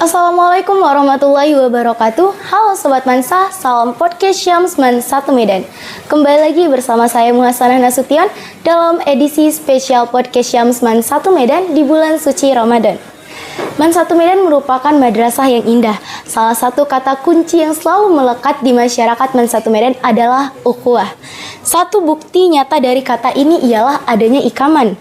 Assalamualaikum warahmatullahi wabarakatuh. Halo Sobat Mansa, salam podcast Syams Man 1 Medan. Kembali lagi bersama saya Muhasanah Nasution dalam edisi spesial podcast Syams Man 1 Medan di bulan suci Ramadan. Man 1 Medan merupakan madrasah yang indah. Salah satu kata kunci yang selalu melekat di masyarakat Man 1 Medan adalah ukhuwah. Satu bukti nyata dari kata ini ialah adanya ikaman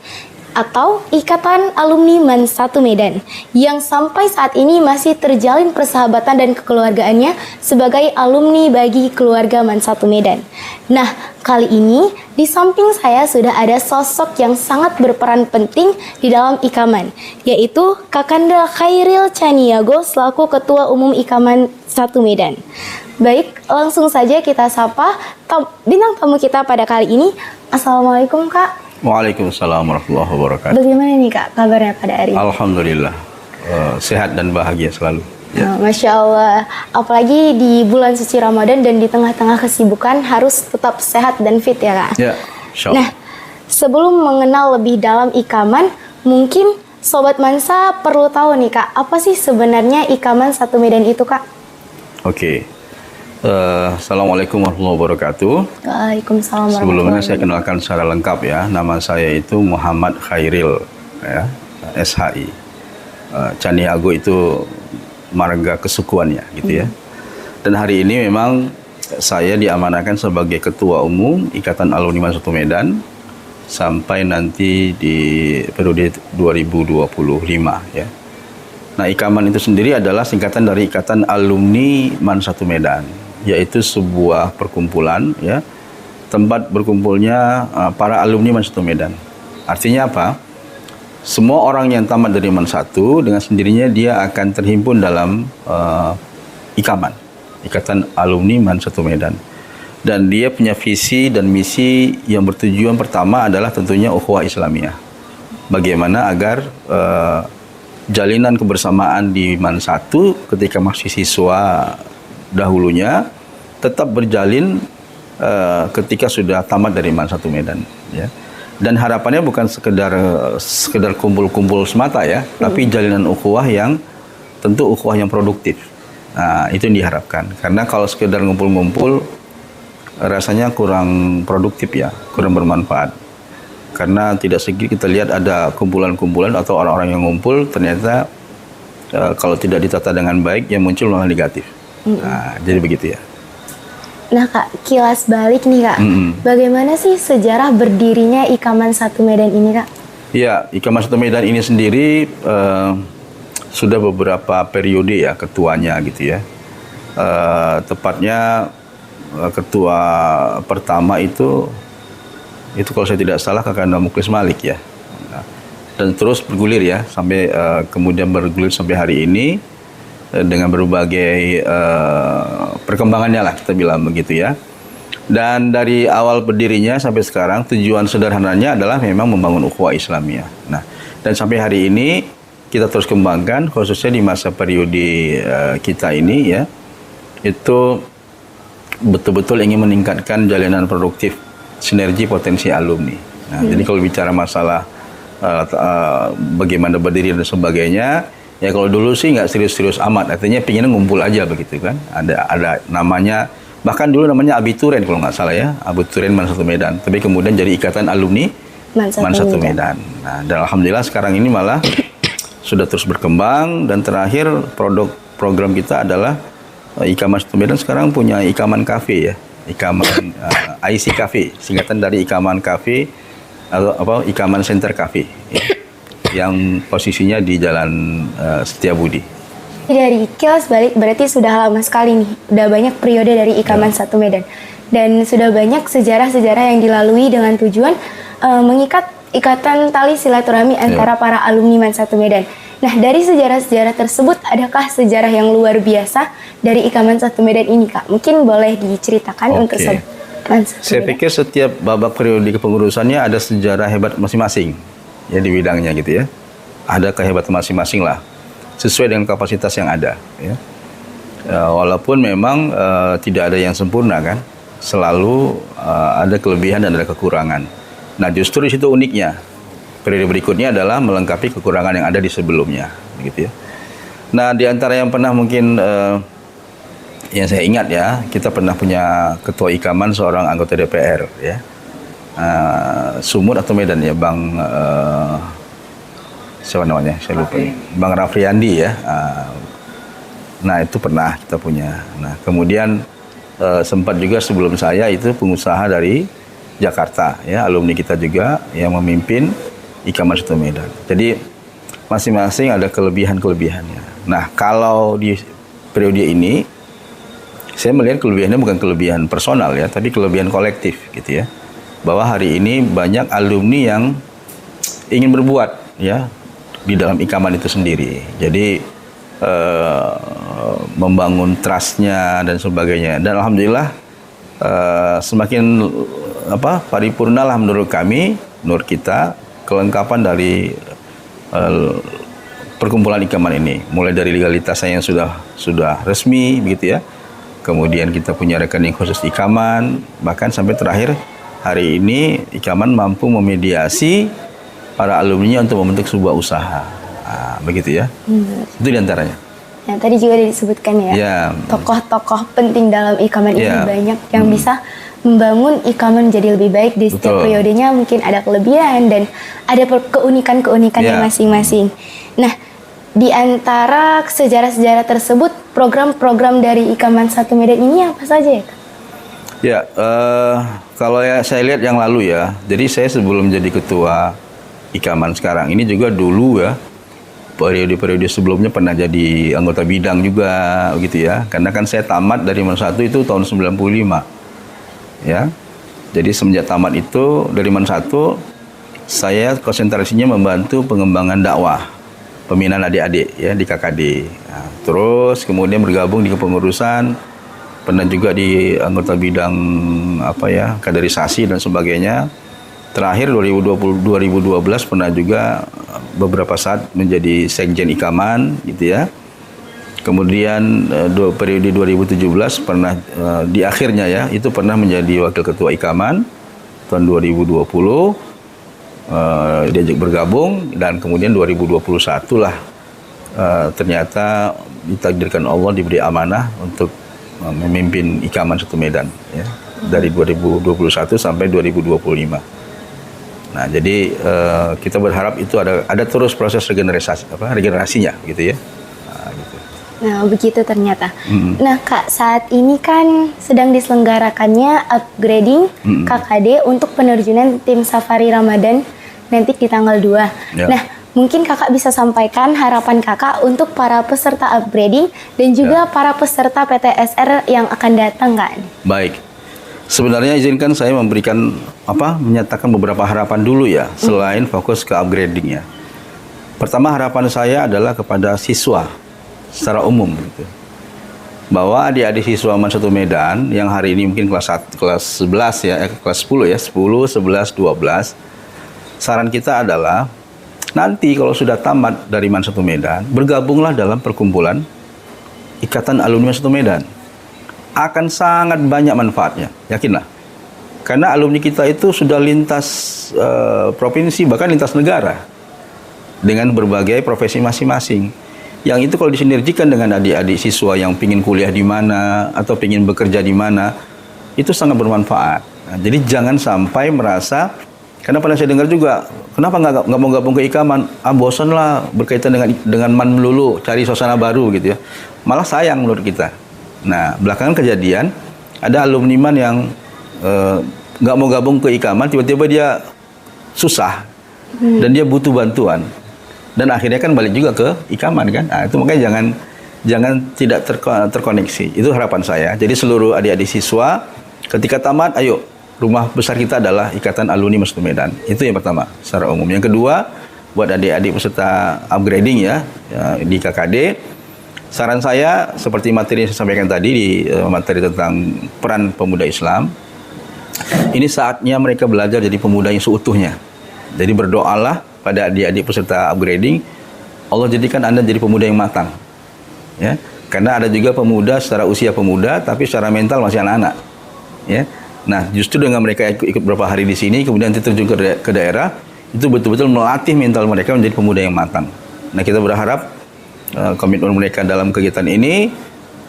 atau Ikatan Alumni Man 1 Medan yang sampai saat ini masih terjalin persahabatan dan kekeluargaannya sebagai alumni bagi keluarga Man 1 Medan. Nah, kali ini di samping saya sudah ada sosok yang sangat berperan penting di dalam Ikaman, yaitu Kakanda Khairil Caniago selaku Ketua Umum Ikaman 1 Medan. Baik, langsung saja kita sapa bintang tamu kita pada kali ini. Assalamualaikum Kak. Waalaikumsalam warahmatullahi wabarakatuh. Bagaimana nih Kak kabarnya pada hari ini? Alhamdulillah, sehat dan bahagia selalu. Ya. Masya Allah, apalagi di bulan suci Ramadan dan di tengah-tengah kesibukan harus tetap sehat dan fit ya Kak? Ya, insya Allah. Nah, sebelum mengenal lebih dalam Ikaman, mungkin Sobat Mansa perlu tahu nih Kak, apa sih sebenarnya Ikaman 1 Medan itu Kak? Oke. Assalamualaikum warahmatullahi wabarakatuh. Waalaikumsalam. Sebelumnya saya kenalkan secara lengkap ya. Nama saya itu Muhammad Khairil, ya, SHI. Caniago itu marga kesukuannya, gitu ya. Dan hari ini memang saya diamanahkan sebagai Ketua Umum Ikatan Alumni Man 1 Medan sampai nanti di periode 2025 ya. Nah, Ikaman itu sendiri adalah singkatan dari Ikatan Alumni Man 1 Medan, yaitu sebuah perkumpulan ya, tempat berkumpulnya para alumni Man 1 Medan. Artinya apa? Semua orang yang tamat dari Man 1 dengan sendirinya dia akan terhimpun dalam Ikaman, Ikatan Alumni Man 1 Medan. Dan dia punya visi dan misi yang bertujuan pertama adalah tentunya ukhuwah Islamiyah. Bagaimana agar jalinan kebersamaan di Man 1 ketika masih siswa dahulunya tetap berjalin ketika sudah tamat dari Man 1 Medan ya. Dan harapannya bukan sekedar kumpul-kumpul semata ya, tapi jalinan ukhuwah yang tentu ukhuwah yang produktif. Nah, itu yang diharapkan. Karena kalau sekedar ngumpul-ngumpul rasanya kurang produktif ya, kurang bermanfaat. Karena tidak sedikit kita lihat ada kumpulan-kumpulan atau orang-orang yang ngumpul ternyata kalau tidak ditata dengan baik yang muncul malah negatif. Nah, jadi begitu ya. Nah Kak, kilas balik nih Kak, bagaimana sih sejarah berdirinya Ikaman 1 Medan ini Kak? Ya, Ikaman 1 Medan ini sendiri sudah beberapa periode ya ketuanya gitu ya. Tepatnya ketua pertama itu kalau saya tidak salah Kakanda Muklis Malik ya. Nah, dan terus bergulir ya sampai kemudian bergulir sampai hari ini dengan berbagai perkembangannya lah kita bilang begitu ya. Dan dari awal berdirinya sampai sekarang tujuan sederhananya adalah memang membangun ukhuwah Islamiyah. Nah, dan sampai hari ini kita terus kembangkan khususnya di masa periode kita ini ya. Itu betul-betul ingin meningkatkan jalinan produktif sinergi potensi alumni. Nah, jadi kalau bicara masalah bagaimana berdiri dan sebagainya, ya kalau dulu sih nggak serius-serius amat, artinya pinginnya ngumpul aja begitu kan. Ada namanya, bahkan dulu namanya Abituren kalau nggak salah ya, Abituren Man 1 Medan. Tapi kemudian jadi Ikatan Alumni Man 1 Medan. Nah, dan alhamdulillah sekarang ini malah sudah terus berkembang dan terakhir program kita adalah Ikaman 1 Medan sekarang punya Ikaman Cafe ya. Ikaman IC Cafe, singkatan dari Ikaman Cafe atau Ikaman Center Cafe ya, yang posisinya di Jalan Setiabudi. Dari kilas balik berarti sudah lama sekali nih, udah banyak periode dari Ikaman 1 Medan dan sudah banyak sejarah-sejarah yang dilalui dengan tujuan mengikat ikatan tali silaturahmi antara para alumni Man 1 Medan. Nah, dari sejarah-sejarah tersebut, adakah sejarah yang luar biasa dari Ikaman 1 Medan ini, Kak? Mungkin boleh diceritakan untuk Sobat Man 1 Medan. Saya pikir setiap babak periode kepengurusannya ada sejarah hebat masing-masing ya di bidangnya gitu ya. Ada kehebatan masing-masing lah, sesuai dengan kapasitas yang ada ya. Walaupun memang tidak ada yang sempurna kan, selalu ada kelebihan dan ada kekurangan. Nah, justru di situ uniknya. Periode berikutnya adalah melengkapi kekurangan yang ada di sebelumnya, gitu ya. Nah, di antara yang pernah mungkin yang saya ingat ya, kita pernah punya ketua ikaman seorang anggota DPR ya. Sumut atau Medan ya, Bang siapa namanya? Saya lupa. Bang Rafriandi ya. Nah, itu pernah kita punya. Nah, kemudian sempat juga sebelum saya itu pengusaha dari Jakarta ya, alumni kita juga yang memimpin Ikaman Satu Medan. Jadi masing-masing ada kelebihan-kelebihannya. Nah, kalau di periode ini saya melihat kelebihannya bukan kelebihan personal ya, tapi kelebihan kolektif gitu ya. Bahwa hari ini banyak alumni yang ingin berbuat ya di dalam Ikaman itu sendiri. Jadi membangun trustnya dan sebagainya. Dan alhamdulillah semakin paripurna lah menurut kami, menurut kita, kelengkapan dari perkumpulan Ikaman ini. Mulai dari legalitasnya yang sudah resmi begitu ya. Kemudian kita punya rekening khusus Ikaman, bahkan sampai terakhir hari ini Ikaman mampu memediasi para alumni untuk membentuk sebuah usaha. Begitu ya. Itu diantaranya. Nah, tadi juga disebutkan ya, tokoh-tokoh penting dalam Ikaman ini banyak yang bisa membangun Ikaman menjadi lebih baik di setiap periodenya. Mungkin ada kelebihan dan ada keunikan-keunikannya masing-masing. Nah, di antara sejarah-sejarah tersebut, program-program dari Ikaman Satu Medan ini apa saja ya, Kak? Ya, kalau ya saya lihat yang lalu ya, jadi saya sebelum jadi ketua Ikaman sekarang ini juga dulu ya, periode-periode sebelumnya pernah jadi anggota bidang juga gitu ya. Karena kan saya tamat dari Man 1 itu tahun 95. Ya. Jadi semenjak tamat itu dari Man 1 saya konsentrasinya membantu pengembangan dakwah, pembinaan adik-adik ya di KKD. Nah, terus kemudian bergabung di kepengurusan, pernah juga di anggota bidang kaderisasi dan sebagainya. Terakhir 2012 pernah juga beberapa saat menjadi sekjen Ikaman gitu ya. Kemudian periode 2017 pernah di akhirnya ya itu pernah menjadi wakil ketua Ikaman tahun 2020, diajak bergabung, dan kemudian 2021 lah ternyata ditakdirkan Allah diberi amanah untuk memimpin Ikaman Satu Medan ya, dari 2021 sampai 2025. Nah, jadi kita berharap itu ada terus proses regenerasinya gitu ya. Nah, begitu ternyata. Nah, Kak, saat ini kan sedang diselenggarakannya upgrading KKD untuk penerjunan tim Safari Ramadan nanti di tanggal 2. Ya. Nah, mungkin Kakak bisa sampaikan harapan Kakak untuk para peserta upgrading dan juga para peserta PTSR yang akan datang, Kak. Baik. Sebenarnya izinkan saya menyatakan beberapa harapan dulu ya, selain fokus ke upgrading ya. Pertama, harapan saya adalah kepada siswa secara umum gitu. Bahwa adik-adik siswa Man Satu Medan yang hari ini mungkin kelas 11 ya, kelas 10 ya, 10, 11, 12. Saran kita adalah nanti kalau sudah tamat dari Man Satu Medan, bergabunglah dalam perkumpulan Ikatan Alumni Man Satu Medan. Akan sangat banyak manfaatnya, yakinlah. Karena alumni kita itu sudah lintas provinsi, bahkan lintas negara dengan berbagai profesi masing-masing. Yang itu kalau disinergikan dengan adik-adik siswa yang pingin kuliah di mana atau pingin bekerja di mana, itu sangat bermanfaat. Nah, jadi jangan sampai merasa, karena pernah saya dengar juga, kenapa nggak mau gabung ke Ikaman? Bosan lah berkaitan dengan man melulu, cari suasana baru gitu ya. Malah sayang menurut kita. Nah, belakangan kejadian ada alumni man yang nggak mau gabung ke Ikaman, tiba-tiba dia susah dan dia butuh bantuan, dan akhirnya kan balik juga ke Ikaman kan. Nah, itu makanya jangan tidak terkoneksi. Itu harapan saya. Jadi seluruh adik-adik siswa ketika tamat, ayo, rumah besar kita adalah Ikatan Alumni Man Satu Medan. Itu yang pertama secara umum. Yang kedua, buat adik-adik peserta upgrading ya di KKD, saran saya seperti materi yang saya sampaikan tadi di materi tentang peran pemuda Islam. Ini saatnya mereka belajar jadi pemuda yang seutuhnya. Jadi berdoalah pada adik-adik peserta upgrading, Allah jadikan Anda jadi pemuda yang matang. Ya, karena ada juga pemuda secara usia pemuda tapi secara mental masih anak-anak. Ya. Nah, justru dengan mereka ikut beberapa hari di sini kemudian terjun ke daerah, itu betul-betul melatih mental mereka menjadi pemuda yang matang. Nah, kita berharap komitmen mereka dalam kegiatan ini.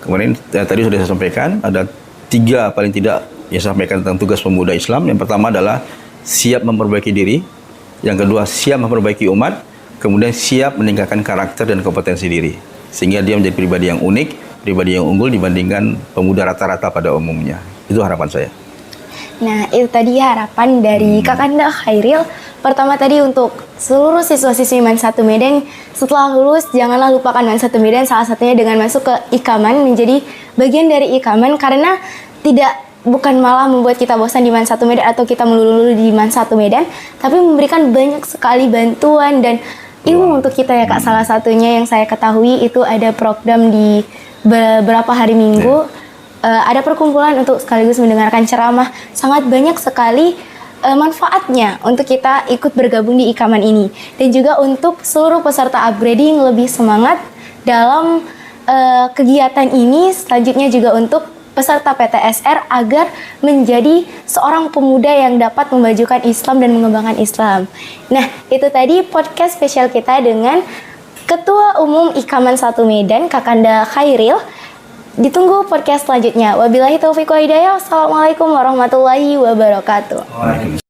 Kemarin tadi sudah saya sampaikan ada 3 paling tidak yang saya sampaikan tentang tugas pemuda Islam. Yang pertama adalah siap memperbaiki diri, yang kedua siap memperbaiki umat, kemudian siap meningkatkan karakter dan kompetensi diri sehingga dia menjadi pribadi yang unik, pribadi yang unggul dibandingkan pemuda rata-rata pada umumnya. Itu harapan saya. Nah, itu tadi harapan dari Kakanda Khairil. Pertama tadi untuk seluruh siswa-siswi MAN 1 Medan, setelah lulus janganlah lupakan MAN 1 Medan, salah satunya dengan masuk ke Ikaman, menjadi bagian dari Ikaman, karena bukan malah membuat kita bosan di MAN 1 Medan atau kita melulu di MAN 1 Medan, tapi memberikan banyak sekali bantuan dan ilmu untuk kita ya Kak. Salah satunya yang saya ketahui itu ada program di beberapa hari Minggu. Ada perkumpulan untuk sekaligus mendengarkan ceramah. Sangat banyak sekali manfaatnya untuk kita ikut bergabung di Ikaman ini. Dan juga untuk seluruh peserta upgrading lebih semangat dalam kegiatan ini. Selanjutnya juga untuk peserta PTSR agar menjadi seorang pemuda yang dapat memajukan Islam dan mengembangkan Islam. Nah, itu tadi podcast spesial kita dengan Ketua Umum Ikaman 1 Medan, Kakanda Khairil. Ditunggu podcast selanjutnya. Wabillahi taufiq wa hidayah. Wassalamualaikum warahmatullahi wabarakatuh. Waalaikumsalam.